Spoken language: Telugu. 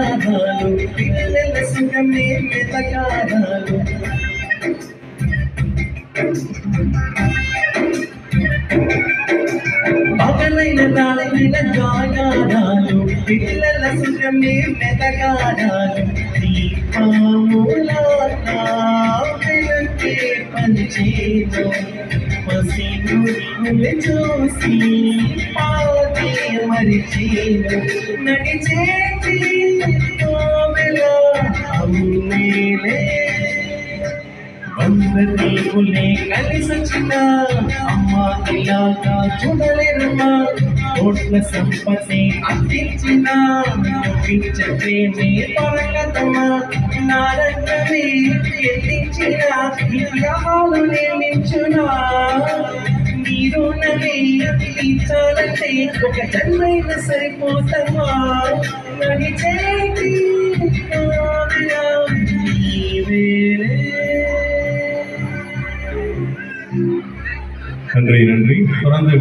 గానాలు పిల్లల సుఖమే మెతకారాలు పగలైన రాళ్ళైన గానాలు పిల్లల సుఖమే మెతకారాలు దీపములాగా వెలుగే పంచేను పసిగురువులు చూసి పాదే మరిచేను నడిచేటి కోవెలా అవునేలే వందనీయులే కలిసొచ్చిన అమ్మ ఇలాగా చూడలేరమ్మా కోట్ల సంపత్తి అందించిన ప్రేమే పరగతమా నారంగమే ఎత్తించిన విగ్రహాలు నిర్మించునా మీరు నమే తీర్చాలంటే ఒక జన్మైన సరిపోతమ్మా నడిచేటి நன்றி நன்றி. தொடர்ந்து